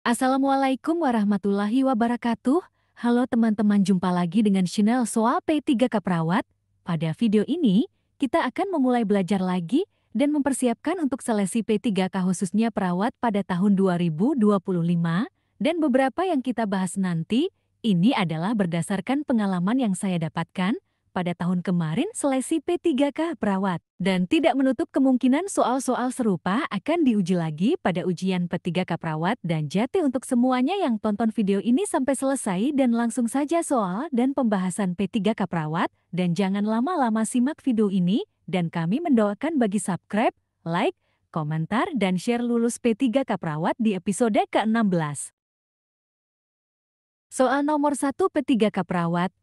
Assalamualaikum warahmatullahi wabarakatuh. Halo teman-teman, jumpa lagi dengan channel Soal P3K Perawat. Pada video ini, kita akan memulai belajar lagi dan mempersiapkan untuk seleksi P3K khususnya perawat pada tahun 2025. Dan beberapa yang kita bahas nanti, ini adalah berdasarkan pengalaman yang saya dapatkan pada tahun kemarin seleksi P3K perawat. Dan tidak menutup kemungkinan soal-soal serupa akan diuji lagi pada ujian P3K perawat, dan jati untuk semuanya yang tonton video ini sampai selesai dan langsung saja soal dan pembahasan P3K perawat, dan jangan lama-lama simak video ini, dan kami mendoakan bagi subscribe, like, komentar, dan share lulus P3K perawat di episode ke-16. Soal nomor 1 P3K perawat.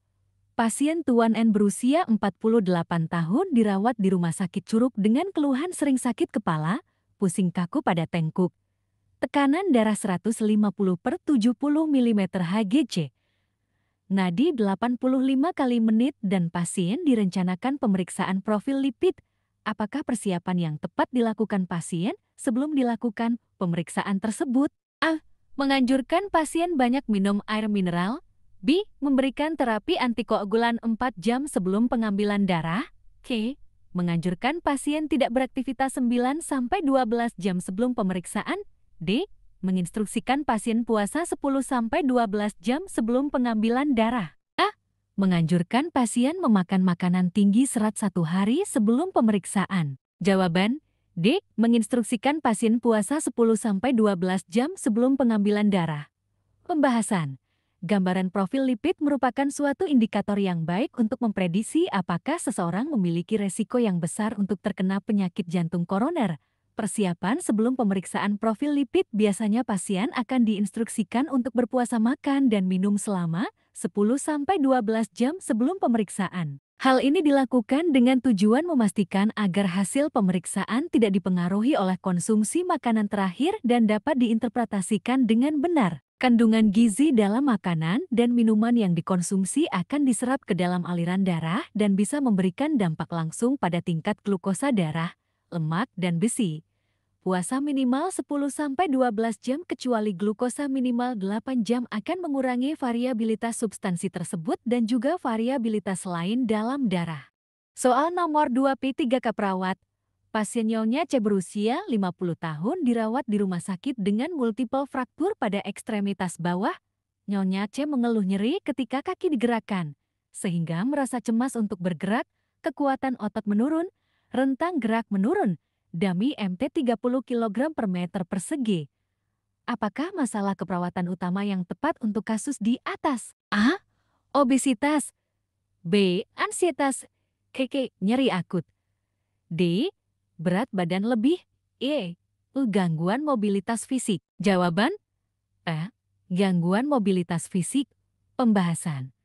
Pasien Tuan N berusia 48 tahun dirawat di Rumah Sakit Curug dengan keluhan sering sakit kepala, pusing kaku pada tengkuk. Tekanan darah 150/70 mm Hgc. Nadi 85 kali menit dan pasien direncanakan pemeriksaan profil lipid. Apakah persiapan yang tepat dilakukan pasien sebelum dilakukan pemeriksaan tersebut? A. Menganjurkan pasien banyak minum air mineral. B. Memberikan terapi antikoagulan 4 jam sebelum pengambilan darah. C. Menganjurkan pasien tidak beraktivitas 9-12 jam sebelum pemeriksaan. D. Menginstruksikan pasien puasa 10-12 jam sebelum pengambilan darah. A. Menganjurkan pasien memakan makanan tinggi serat 1 hari sebelum pemeriksaan. Jawaban D. Menginstruksikan pasien puasa 10-12 jam sebelum pengambilan darah. Pembahasan. Gambaran profil lipid merupakan suatu indikator yang baik untuk memprediksi apakah seseorang memiliki resiko yang besar untuk terkena penyakit jantung koroner. Persiapan sebelum pemeriksaan profil lipid, biasanya pasien akan diinstruksikan untuk berpuasa makan dan minum selama 10-12 jam sebelum pemeriksaan. Hal ini dilakukan dengan tujuan memastikan agar hasil pemeriksaan tidak dipengaruhi oleh konsumsi makanan terakhir dan dapat diinterpretasikan dengan benar. Kandungan gizi dalam makanan dan minuman yang dikonsumsi akan diserap ke dalam aliran darah dan bisa memberikan dampak langsung pada tingkat glukosa darah, lemak, dan besi. Puasa minimal 10-12 jam kecuali glukosa minimal 8 jam akan mengurangi variabilitas substansi tersebut dan juga variabilitas lain dalam darah. Soal nomor 2 P3K perawat. Pasien Nyonya C berusia 50 tahun dirawat di rumah sakit dengan multiple fraktur pada ekstremitas bawah. Nyonya C mengeluh nyeri ketika kaki digerakkan, sehingga merasa cemas untuk bergerak, kekuatan otot menurun, rentang gerak menurun, DAMI MT 30 kg per meter persegi. Apakah masalah keperawatan utama yang tepat untuk kasus di atas? A. Obesitas. B. Ansietas. C. Nyeri akut. D. Berat badan lebih. E. Gangguan mobilitas fisik. Jawaban A. Gangguan mobilitas fisik. Pembahasan.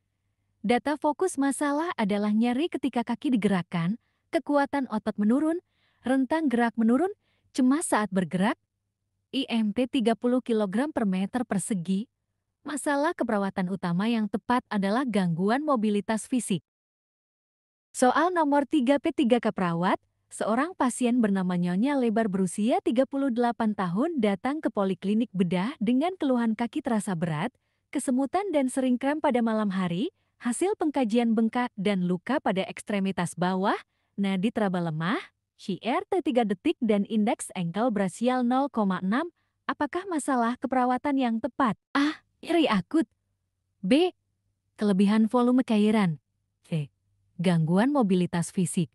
Data fokus masalah adalah nyeri ketika kaki digerakkan, kekuatan otot menurun, rentang gerak menurun, cemas saat bergerak, IMT 30 kg per meter persegi. Masalah keperawatan utama yang tepat adalah gangguan mobilitas fisik. Soal nomor 3 P3K perawat. Seorang pasien bernama Nyonya Lebar berusia 38 tahun datang ke poliklinik bedah dengan keluhan kaki terasa berat, kesemutan dan sering kram pada malam hari, hasil pengkajian bengkak dan luka pada ekstremitas bawah, nadi teraba lemah, HRT 3 detik dan indeks engkel brasial 0,6. Apakah masalah keperawatan yang tepat? A. Nyeri akut. B. Kelebihan volume cairan. C. Gangguan mobilitas fisik.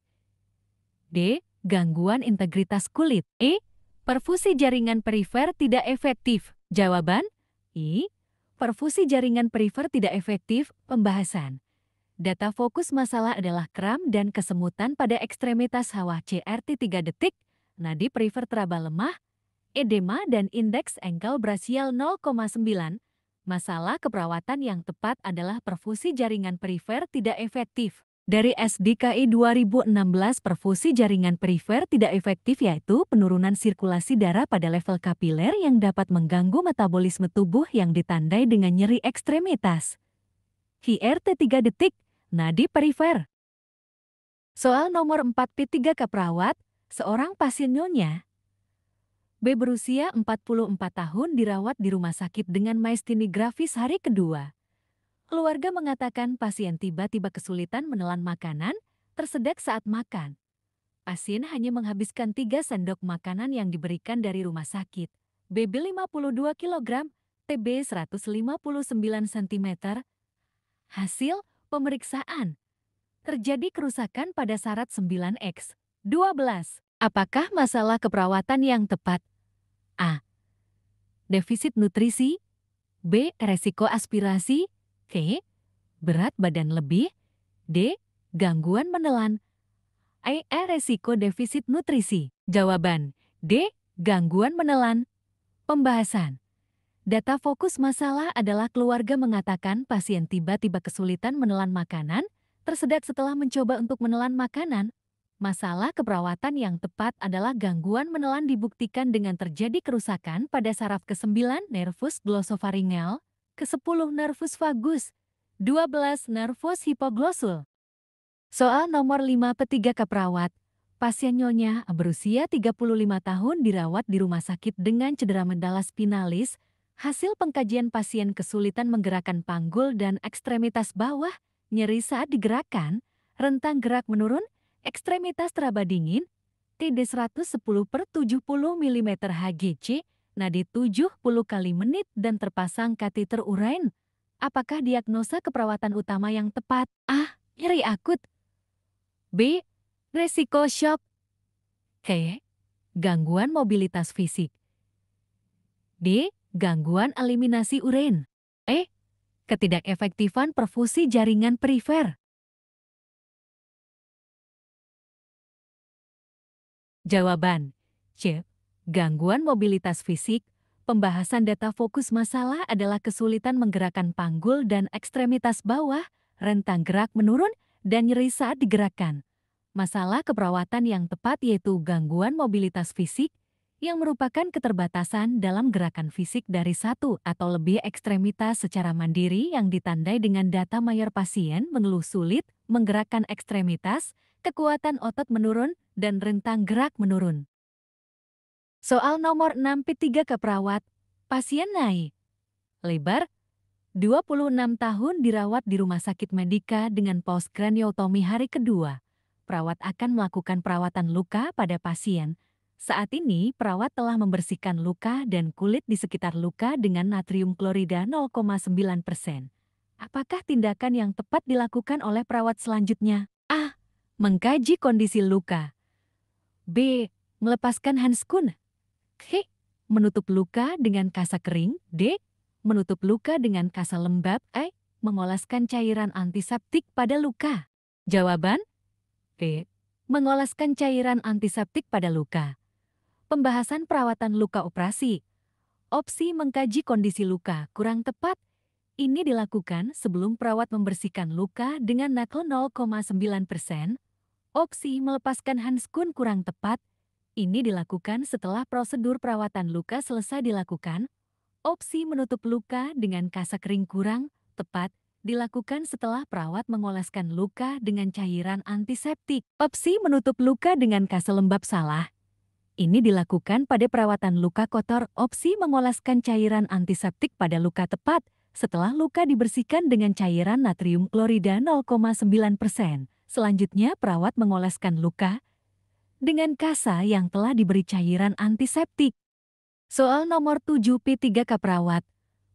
D. Gangguan integritas kulit. E. Perfusi jaringan perifer tidak efektif. Jawaban I. Perfusi jaringan perifer tidak efektif. Pembahasan. Data fokus masalah adalah kram dan kesemutan pada ekstremitas bawah, CRT 3 detik, nadi perifer teraba lemah, edema dan indeks engkel brasial 0,9. Masalah keperawatan yang tepat adalah perfusi jaringan perifer tidak efektif. Dari SDKI 2016, perfusi jaringan perifer tidak efektif yaitu penurunan sirkulasi darah pada level kapiler yang dapat mengganggu metabolisme tubuh yang ditandai dengan nyeri ekstremitas. HRT 3 detik, nadi perifer. Soal nomor 4 P3K perawat. Seorang pasien Nyonya B berusia 44 tahun dirawat di rumah sakit dengan myasthenia gravis hari kedua. Keluarga mengatakan pasien tiba-tiba kesulitan menelan makanan, tersedak saat makan. Pasien hanya menghabiskan 3 sendok makanan yang diberikan dari rumah sakit. BB 52 kg, TB 159 cm. Hasil pemeriksaan. Terjadi kerusakan pada saraf 9X. 12. Apakah masalah keperawatan yang tepat? A. Defisit nutrisi. B. Resiko aspirasi. C. Berat badan lebih. D. Gangguan menelan. E. Resiko defisit nutrisi. Jawaban D. Gangguan menelan. Pembahasan. Data fokus masalah adalah keluarga mengatakan pasien tiba-tiba kesulitan menelan makanan, tersedak setelah mencoba untuk menelan makanan. Masalah keperawatan yang tepat adalah gangguan menelan dibuktikan dengan terjadi kerusakan pada saraf ke-9 nervus glosopharyngeal, ke-10 nervus vagus, 12 nervus hypoglossal. Soal nomor 5 P3 keperawat. Pasien Nyonya berusia 35 tahun dirawat di rumah sakit dengan cedera mendala spinalis. Hasil pengkajian pasien kesulitan menggerakkan panggul dan ekstremitas bawah, nyeri saat digerakkan, rentang gerak menurun, ekstremitas teraba dingin, TD 110/70 mm Hgc, nadi 70 kali menit dan terpasang kateter urein. Apakah diagnosa keperawatan utama yang tepat? A. Nyeri akut. B. Resiko shock. C. Gangguan mobilitas fisik. D. Gangguan eliminasi urin. E. Ketidakefektifan perfusi jaringan perifer. Jawaban C. Gangguan mobilitas fisik. Pembahasan data fokus masalah adalah kesulitan menggerakkan panggul dan ekstremitas bawah, rentang gerak menurun, dan nyeri saat digerakkan. Masalah keperawatan yang tepat yaitu gangguan mobilitas fisik, yang merupakan keterbatasan dalam gerakan fisik dari satu atau lebih ekstremitas secara mandiri yang ditandai dengan data mayor pasien mengeluh sulit menggerakkan ekstremitas, kekuatan otot menurun, dan rentang gerak menurun. Soal nomor 6 P3 keperawat. Pasien Nai lebar, 26 tahun dirawat di Rumah Sakit Medika dengan postcraniotomy hari kedua. Perawat akan melakukan perawatan luka pada pasien. Saat ini, perawat telah membersihkan luka dan kulit di sekitar luka dengan natrium klorida 0,9%. Apakah tindakan yang tepat dilakukan oleh perawat selanjutnya? A. Mengkaji kondisi luka. B. Melepaskan handskun. C. Menutup luka dengan kasa kering. D. Menutup luka dengan kasa lembab. E. Mengoleskan cairan antiseptik pada luka. Jawaban B. Mengoleskan cairan antiseptik pada luka. Pembahasan perawatan luka operasi. Opsi mengkaji kondisi luka kurang tepat. Ini dilakukan sebelum perawat membersihkan luka dengan knuckle 0,9%. Opsi melepaskan handskun kurang tepat. Ini dilakukan setelah prosedur perawatan luka selesai dilakukan. Opsi menutup luka dengan kasa kering kurang tepat. Dilakukan setelah perawat mengoleskan luka dengan cairan antiseptik. Opsi menutup luka dengan kasa lembab salah. Ini dilakukan pada perawatan luka kotor. Opsi mengoleskan cairan antiseptik pada luka tepat setelah luka dibersihkan dengan cairan natrium klorida 0,9%. Selanjutnya perawat mengoleskan luka dengan kasa yang telah diberi cairan antiseptik. Soal nomor 7 P3 keperawat.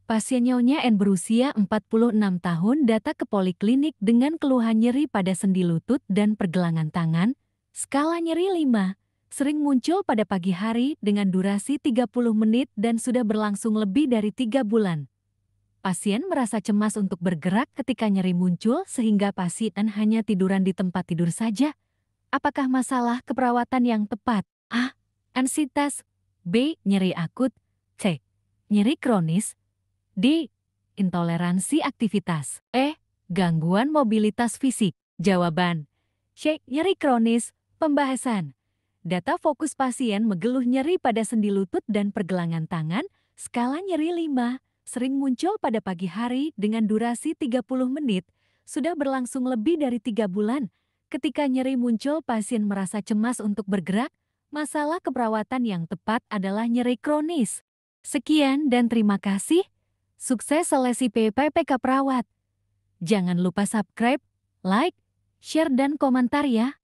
Pasien Nyonya N berusia 46 tahun datang ke poliklinik dengan keluhan nyeri pada sendi lutut dan pergelangan tangan. Skala nyeri 5, sering muncul pada pagi hari dengan durasi 30 menit dan sudah berlangsung lebih dari 3 bulan. Pasien merasa cemas untuk bergerak ketika nyeri muncul sehingga pasien hanya tiduran di tempat tidur saja. Apakah masalah keperawatan yang tepat? A. Ansitas. B. Nyeri akut. C. Nyeri kronis. D. Intoleransi aktivitas. E. Gangguan mobilitas fisik. Jawaban C. Nyeri kronis. Pembahasan. Data fokus pasien mengeluh nyeri pada sendi lutut dan pergelangan tangan. Skala nyeri 5. Sering muncul pada pagi hari dengan durasi 30 menit. Sudah berlangsung lebih dari 3 bulan. Ketika nyeri muncul, pasien merasa cemas untuk bergerak. Masalah keperawatan yang tepat adalah nyeri kronis. Sekian dan terima kasih. Sukses seleksi PPPK Perawat. Jangan lupa subscribe, like, share, dan komentar ya.